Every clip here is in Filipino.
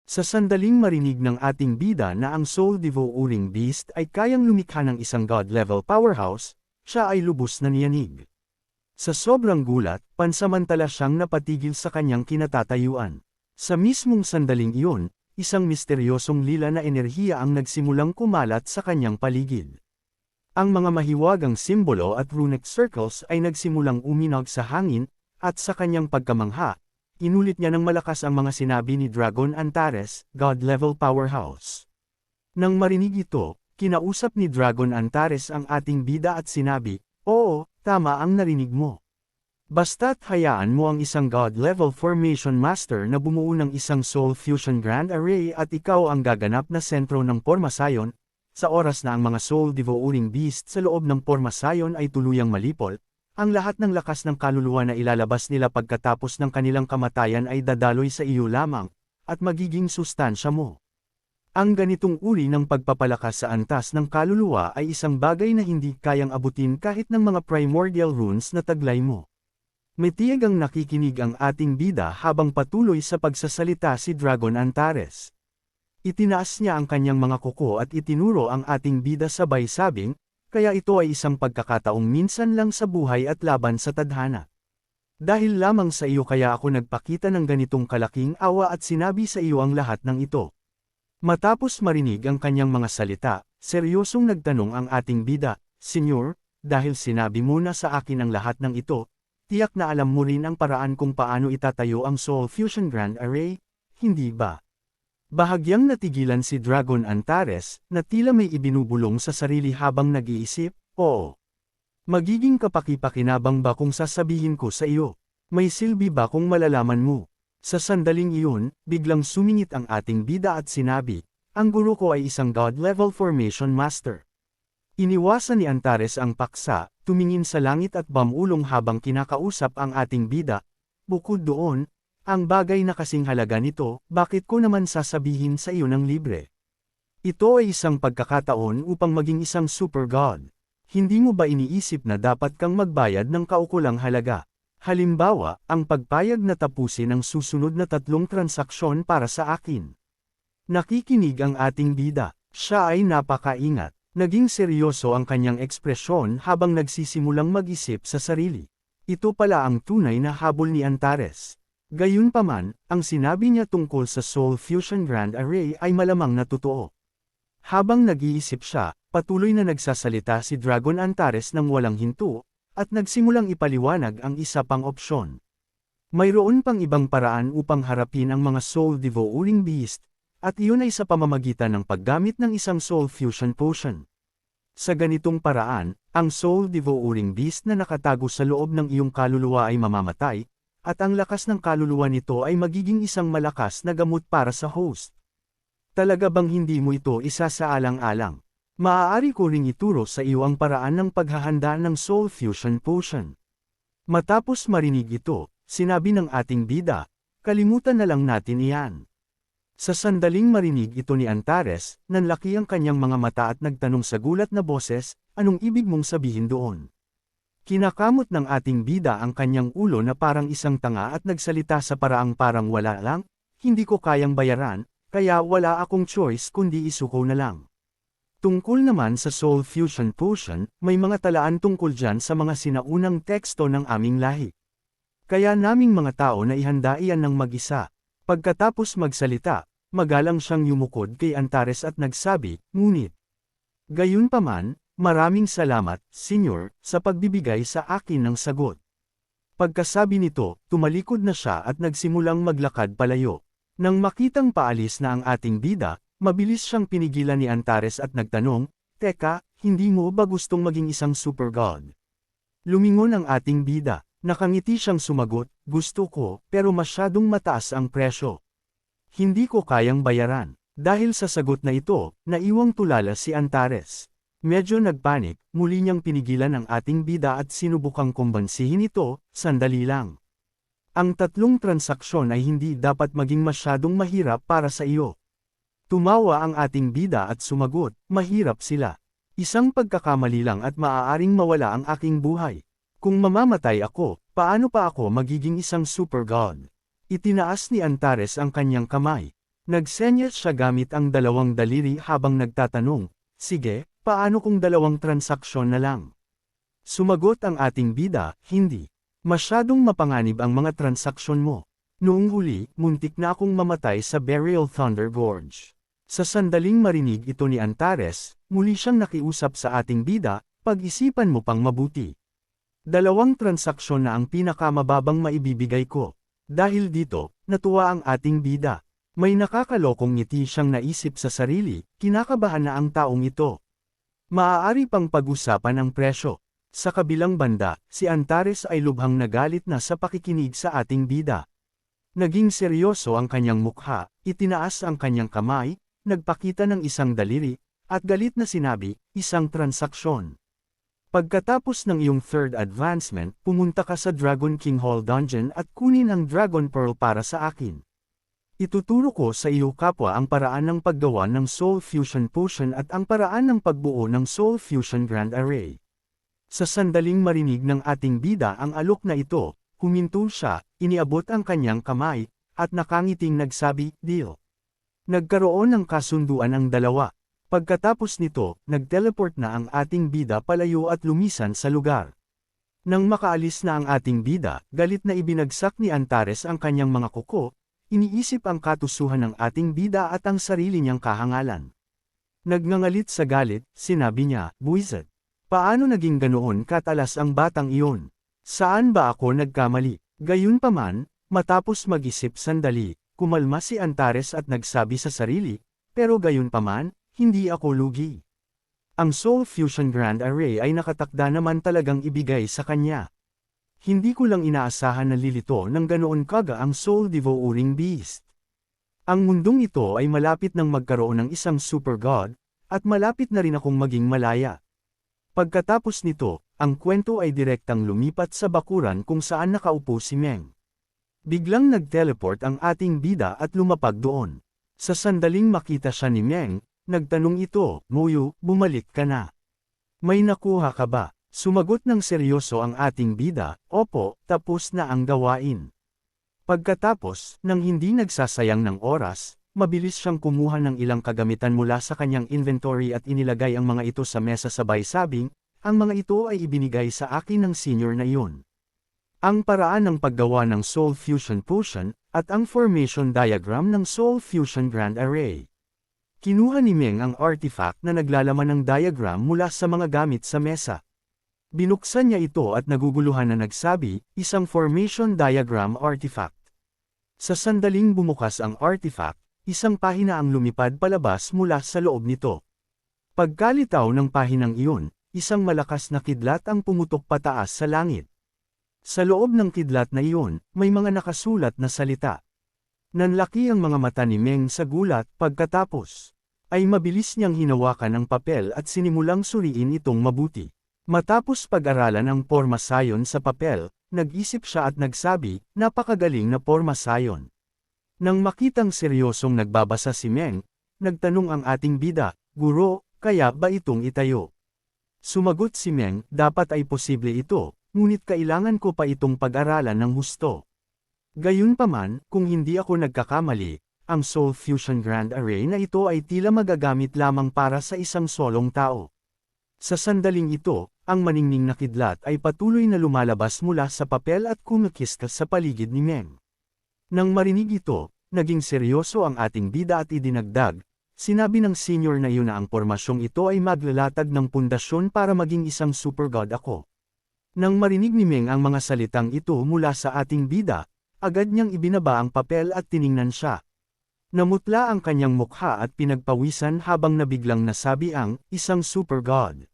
Sa sandaling marinig ng ating bida na ang Soul Devouring Beast ay kayang lumikha ng isang God-level powerhouse, siya ay lubos na niyanig. Sa sobrang gulat, pansamantala siyang napatigil sa kanyang kinatatayuan. Sa mismong sandaling iyon, isang misteryosong lila na enerhiya ang nagsimulang kumalat sa kanyang paligid. Ang mga mahiwagang simbolo at runic circles ay nagsimulang uminog sa hangin, at sa kanyang pagkamangha, inulit niya ng malakas ang mga sinabi ni Dragon Antares, God-level powerhouse. Nang marinig ito, kinausap ni Dragon Antares ang ating bida at sinabi, "Oo, tama ang narinig mo. Basta't hayaan mo ang isang God-level formation master na bumuo ng isang Soul Fusion Grand Array at ikaw ang gaganap na sentro ng Pormasayon, sa oras na ang mga Soul Devouring Beast sa loob ng Pormasayon ay tuluyang malipol, ang lahat ng lakas ng kaluluwa na ilalabas nila pagkatapos ng kanilang kamatayan ay dadaloy sa iyo lamang, at magiging sustansya mo." Ang ganitong uri ng pagpapalakas sa antas ng kaluluwa ay isang bagay na hindi kayang abutin kahit ng mga primordial runes na taglay mo. Matiyak ang nakikinig ang ating bida habang patuloy sa pagsasalita si Dragon Antares. Itinaas niya ang kanyang mga kuko at itinuro ang ating bida sabay sabing, "Kaya ito ay isang pagkakataong minsan lang sa buhay at laban sa tadhana. Dahil lamang sa iyo kaya ako nagpakita ng ganitong kalaking awa at sinabi sa iyo ang lahat ng ito." Matapos marinig ang kanyang mga salita, seryosong nagtanong ang ating bida, "Senyor, dahil sinabi mo na sa akin ang lahat ng ito, tiyak na alam mo rin ang paraan kung paano itatayo ang Soul Fusion Grand Array, hindi ba?" Bahagyang natigilan si Dragon Antares, na tila may ibinubulong sa sarili habang nag-iisip, "Oo. Magiging kapaki-pakinabang ba kung sasabihin ko sa iyo? May silbi ba kung malalaman mo?" Sa sandaling iyon, biglang sumingit ang ating bida at sinabi, "Ang guro ko ay isang God-level formation master." Iniwasan ni Antares ang paksa, tumingin sa langit at bamulong habang kinakausap ang ating bida, "Bukod doon, ang bagay na kasing halaga nito, bakit ko naman sasabihin sa iyo ng libre? Ito ay isang pagkakataon upang maging isang super god. Hindi mo ba iniisip na dapat kang magbayad ng kaukulang halaga? Halimbawa, ang pagpayag na tapusin ang susunod na 3 transaksyon para sa akin." Nakikinig ang ating bida. Siya ay napakaingat. Naging seryoso ang kanyang ekspresyon habang nagsisimulang mag-isip sa sarili. Ito pala ang tunay na habol ni Antares. Gayunpaman, ang sinabi niya tungkol sa Soul Fusion Grand Array ay malamang na totoo. Habang nag-iisip siya, patuloy na nagsasalita si Dragon Antares ng walang hinto, at nagsimulang ipaliwanag ang isa pang opsyon. Mayroon pang ibang paraan upang harapin ang mga Soul Devouring Beast, at iyon ay sa pamamagitan ng paggamit ng isang Soul Fusion Potion. Sa ganitong paraan, ang Soul Devouring Beast na nakatago sa loob ng iyong kaluluwa ay mamamatay, at ang lakas ng kaluluwa nito ay magiging isang malakas na gamot para sa host. Talaga bang hindi mo ito isasaalang-alang? Maaari ko ring ituro sa iyo ang paraan ng paghahanda ng Soul Fusion Potion. Matapos marinig ito, sinabi ng ating bida, "Kalimutan na lang natin iyan." Sa sandaling marinig ito ni Antares, nanlaki ang kanyang mga mata at nagtanong sa gulat na boses, "Anong ibig mong sabihin doon?" Kinakamot ng ating bida ang kanyang ulo na parang isang tanga at nagsalita sa paraang parang wala lang, "Hindi ko kayang bayaran, kaya wala akong choice kundi isuko na lang." Tungkol naman sa Soul Fusion Potion, may mga talaan tungkol dyan sa mga sinaunang teksto ng aming lahi. Kaya naming mga tao na ihanda iyan ng mag-isa. Pagkatapos magsalita, magalang siyang yumukod kay Antares at nagsabi, "Ngunit, gayunpaman, maraming salamat, Senyor, sa pagbibigay sa akin ng sagot." Pagkasabi nito, tumalikod na siya at nagsimulang maglakad palayo. Nang makitang paalis na ang ating bida, mabilis siyang pinigilan ni Antares at nagtanong, "Teka, hindi mo ba gustong maging isang super god?" Lumingon ang ating bida. Nakangiti siyang sumagot, "Gusto ko, pero masyadong mataas ang presyo. Hindi ko kayang bayaran." Dahil sa sagot na ito, naiwang tulala si Antares. Medyo nagpanik, muli niyang pinigilan ang ating bida at sinubukang kumbansihin ito, "Sandali lang. Ang 3 transaksyon ay hindi dapat maging masyadong mahirap para sa iyo." Tumawa ang ating bida at sumagot, "Mahirap sila. Isang pagkakamali lang at maaaring mawala ang aking buhay. Kung mamamatay ako, paano pa ako magiging isang super god?" Itinaas ni Antares ang kanyang kamay. Nagsenyas siya gamit ang dalawang daliri habang nagtatanong, sige, paano kung dalawang transaksyon na lang? Sumagot ang ating bida, hindi. Masyadong mapanganib ang mga transaksyon mo. Noong huli, muntik na akong mamatay sa Burial Thunder Gorge. Sa sandaling marinig ito ni Antares, muli siyang nakiusap sa ating bida, pag-isipan mo pang mabuti. Dalawang transaksyon na ang pinakamababang maibibigay ko. Dahil dito, natuwa ang ating bida. May nakakalokong ngiti siyang naisip sa sarili, kinakabahan na ang taong ito. Maaari pang pag-usapan ang presyo. Sa kabilang banda, si Antares ay lubhang nagalit na sa pakikinig sa ating bida. Naging seryoso ang kanyang mukha, itinaas ang kanyang kamay, nagpakita ng isang daliri, at galit na sinabi, isang transaksyon. Pagkatapos ng iyong third advancement, pumunta ka sa Dragon King Hall Dungeon at kunin ang Dragon Pearl para sa akin. Ituturo ko sa iyo kapwa ang paraan ng paggawa ng Soul Fusion Potion at ang paraan ng pagbuo ng Soul Fusion Grand Array. Sa sandaling marinig ng ating bida ang alok na ito, huminto siya, iniabot ang kanyang kamay, at nakangiting nagsabi, deal. Nagkaroon ng kasunduan ang dalawa. Pagkatapos nito, nag-teleport na ang ating bida palayo at lumisan sa lugar. Nang makaalis na ang ating bida, galit na ibinagsak ni Antares ang kanyang mga kuko, iniisip ang katusuhan ng ating bida at ang sarili niyang kahangalan. Nagngangalit sa galit, sinabi niya, buwisit. Paano naging ganoon katalas ang batang iyon? Saan ba ako nagkamali? Gayunpaman, matapos mag-isip sandali, kumalma si Antares at nagsabi sa sarili, pero gayunpaman, hindi ako lugi. Ang Soul Fusion Grand Array ay nakatakda naman talagang ibigay sa kanya. Hindi ko lang inaasahan na lilito ng ganoon kaga ang Soul Devouring Beast. Ang mundong ito ay malapit nang magkaroon ng isang super god, at malapit na rin akong maging malaya. Pagkatapos nito, ang kwento ay direktang lumipat sa bakuran kung saan nakaupo si Meng. Biglang nag-teleport ang ating bida at lumapag doon. Sa sandaling makita siya ni Meng, nagtanong ito, Muyu, bumalik ka na. May nakuha ka ba? Sumagot ng seryoso ang ating bida, opo, tapos na ang gawain. Pagkatapos, nang hindi nagsasayang ng oras, mabilis siyang kumuha ng ilang kagamitan mula sa kanyang inventory at inilagay ang mga ito sa mesa sabay sabing, ang mga ito ay ibinigay sa akin ng senior na iyon. Ang paraan ng paggawa ng Soul Fusion Potion, at ang formation diagram ng Soul Fusion Grand Array. Kinuha ni Meng ang artifact na naglalaman ng diagram mula sa mga gamit sa mesa. Binuksan niya ito at naguguluhan na nagsabi, isang formation diagram artifact. Sa sandaling bumukas ang artifact, isang pahina ang lumipad palabas mula sa loob nito. Pagkalitaw ng pahinang iyon, isang malakas na kidlat ang pumutok pataas sa langit. Sa loob ng kidlat na iyon, may mga nakasulat na salita. Nanlaki ang mga mata ni Meng sa gulat pagkatapos. Ay mabilis niyang hinawakan ang papel at sinimulang suriin itong mabuti. Matapos pag-aralan ang porma sayon sa papel, nag-isip siya at nagsabi, napakagaling na porma sayon. Nang makitang seryosong nagbabasa si Meng, nagtanong ang ating bida, Guro, kaya ba itong itayo? Sumagot si Meng, dapat ay posible ito, ngunit kailangan ko pa itong pag-aralan ng husto. Gayunpaman, kung hindi ako nagkakamali, ang Soul Fusion Grand Array na ito ay tila magagamit lamang para sa isang solong tao. Sa sandaling ito, ang maningning na kidlat ay patuloy na lumalabas mula sa papel at kumikiskas sa paligid ni Meng. Nang marinig ito, naging seryoso ang ating bida at idinagdag, sinabi ng senior na iyon na ang pormasyong ito ay maglalatag ng pundasyon para maging isang super god ako. Nang marinig ni Meng ang mga salitang ito mula sa ating bida, agad niyang ibinaba ang papel at tiningnan siya. Namutla ang kanyang mukha at pinagpawisan habang nabiglang nasabi ang, isang super god.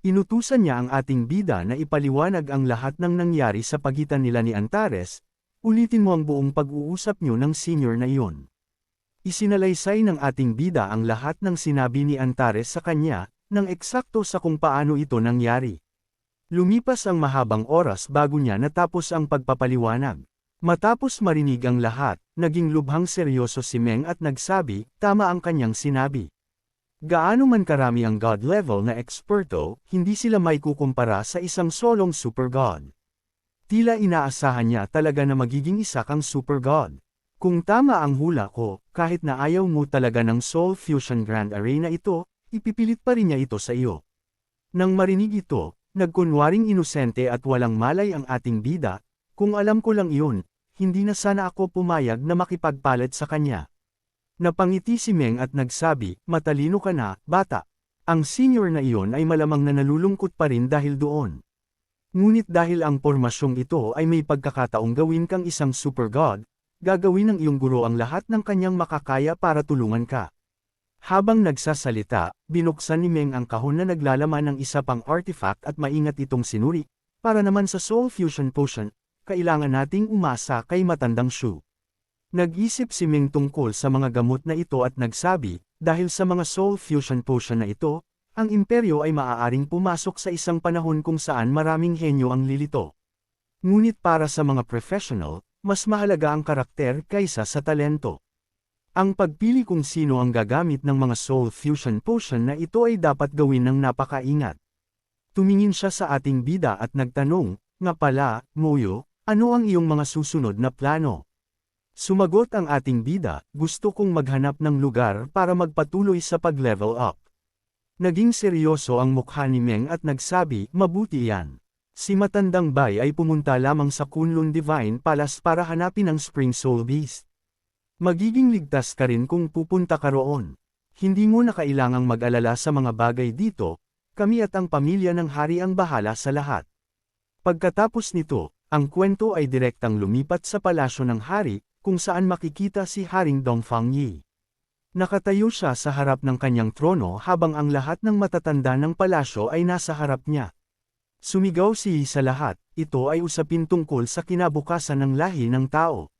Inutusan niya ang ating bida na ipaliwanag ang lahat ng nangyari sa pagitan nila ni Antares, ulitin mo ang buong pag-uusap niyo ng senior na iyon. Isinalaysay ng ating bida ang lahat ng sinabi ni Antares sa kanya, ng eksakto sa kung paano ito nangyari. Lumipas ang mahabang oras bago niya natapos ang pagpapaliwanag. Matapos marinig ang lahat, naging lubhang seryoso si Meng at nagsabi, tama ang kanyang sinabi. Gaano man karami ang god level na eksperto, hindi sila may kukumpara sa isang solong super god. Tila inaasahan niya talaga na magiging isa kang super god. Kung tama ang hula ko, kahit na ayaw mo talaga ng Soul Fusion Grand Arena ito, ipipilit pa rin niya ito sa iyo. Nang marinig ito, nagkunwaring inosente at walang malay ang ating bida, kung alam ko lang iyon, hindi na sana ako pumayag na makipagpalit sa kanya. Napangiti si Meng at nagsabi, matalino ka na, bata. Ang senior na iyon ay malamang na nalulungkot pa rin dahil doon. Ngunit dahil ang pormasyong ito ay may pagkakataong gawin kang isang super god, gagawin ng iyong guro ang lahat ng kanyang makakaya para tulungan ka. Habang nagsasalita, binuksan ni Meng ang kahon na naglalaman ng isa pang artifact at maingat itong sinuri, para naman sa Soul Fusion Potion, kailangan nating umasa kay matandang Shu. Nag-isip si Meng tungkol sa mga gamot na ito at nagsabi, dahil sa mga Soul Fusion Potion na ito, ang imperyo ay maaaring pumasok sa isang panahon kung saan maraming henyo ang lilito. Ngunit para sa mga professional, mas mahalaga ang karakter kaysa sa talento. Ang pagpili kung sino ang gagamit ng mga Soul Fusion Potion na ito ay dapat gawin ng napakaingat. Tumingin siya sa ating bida at nagtanong, nga pala, Moyo, ano ang iyong mga susunod na plano? Sumagot ang ating bida, gusto kong maghanap ng lugar para magpatuloy sa pag-level up. Naging seryoso ang mukha ni Meng at nagsabi, mabuti yan. Si Matandang Bai ay pumunta lamang sa Kunlun Divine Palace para hanapin ang Spring Soul Beast. Magiging ligtas ka rin kung pupunta ka roon. Hindi mo na kailangang mag-alala sa mga bagay dito, kami at ang pamilya ng hari ang bahala sa lahat. Pagkatapos nito, ang kwento ay direktang lumipat sa palasyo ng hari, kung saan makikita si Haring Dongfang Yi. Nakatayo siya sa harap ng kanyang trono habang ang lahat ng matatanda ng palasyo ay nasa harap niya. Sumigaw si Yi sa lahat, ito ay usapin tungkol sa kinabukasan ng lahi ng tao.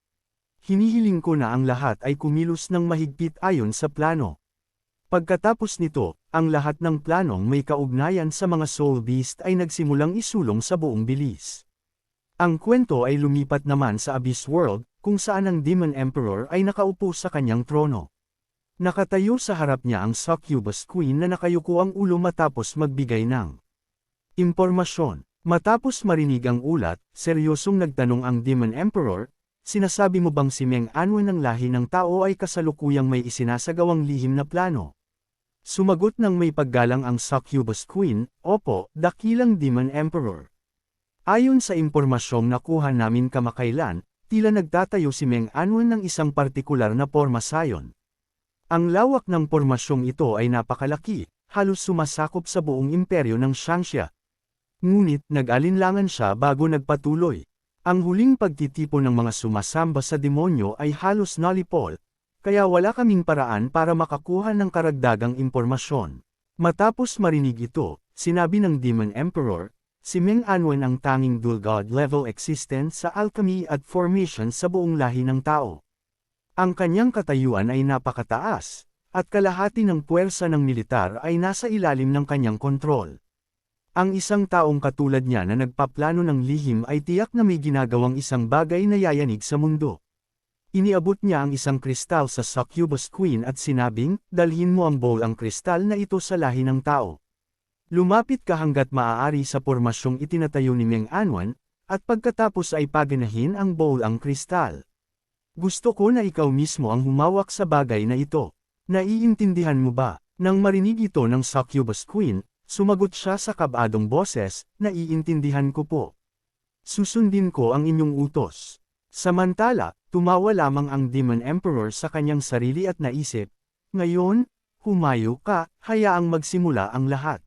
Hinihiling ko na ang lahat ay kumilos ng mahigpit ayon sa plano. Pagkatapos nito, ang lahat ng planong may kaugnayan sa mga Soul Beast ay nagsimulang isulong sa buong bilis. Ang kwento ay lumipat naman sa Abyss World, kung saan ang Demon Emperor ay nakaupo sa kanyang trono. Nakatayo sa harap niya ang Succubus Queen na nakayuko ang ulo matapos magbigay ng impormasyon. Matapos marinig ang ulat, seryosong nagtanong ang Demon Emperor, sinasabi mo bang si Meng Anwen ng lahi ng tao ay kasalukuyang may isinasagawang lihim na plano? Sumagot ng may paggalang ang Succubus Queen, opo, dakilang Demon Emperor. Ayon sa impormasyong nakuha namin kamakailan, tila nagtatayo si Meng Anwen ng isang partikular na porma sayon. Ang lawak ng pormasyong ito ay napakalaki, halos sumasakop sa buong imperyo ng Xiangxia. Ngunit nag-alinlangan siya bago nagpatuloy. Ang huling pagtitipon ng mga sumasamba sa demonyo ay halos nalipol, kaya wala kaming paraan para makakuha ng karagdagang impormasyon. Matapos marinig ito, sinabi ng Demon Emperor, si Meng Anwen ang tanging dual god level existence sa alchemy at formation sa buong lahi ng tao. Ang kanyang katayuan ay napakataas, at kalahati ng puwersa ng militar ay nasa ilalim ng kanyang kontrol. Ang isang taong katulad niya na nagpaplano ng lihim ay tiyak na may ginagawang isang bagay na yayanig sa mundo. Iniabot niya ang isang kristal sa Succubus Queen at sinabing, dalhin mo ang bowl ang kristal na ito sa lahi ng tao. Lumapit ka hanggat maaari sa pormasyong itinatayo ni Meng Anwen, at pagkatapos ay paganahin ang bowl ang kristal. Gusto ko na ikaw mismo ang humawak sa bagay na ito. Naiintindihan mo ba? Nang marinig ito ng Succubus Queen, sumagot siya sa kabadong boses, naiintindihan ko po. Susundin ko ang inyong utos. Samantala, tumawa lamang ang Demon Emperor sa kanyang sarili at naisip, ngayon, humayo ka, hayaang magsimula ang lahat.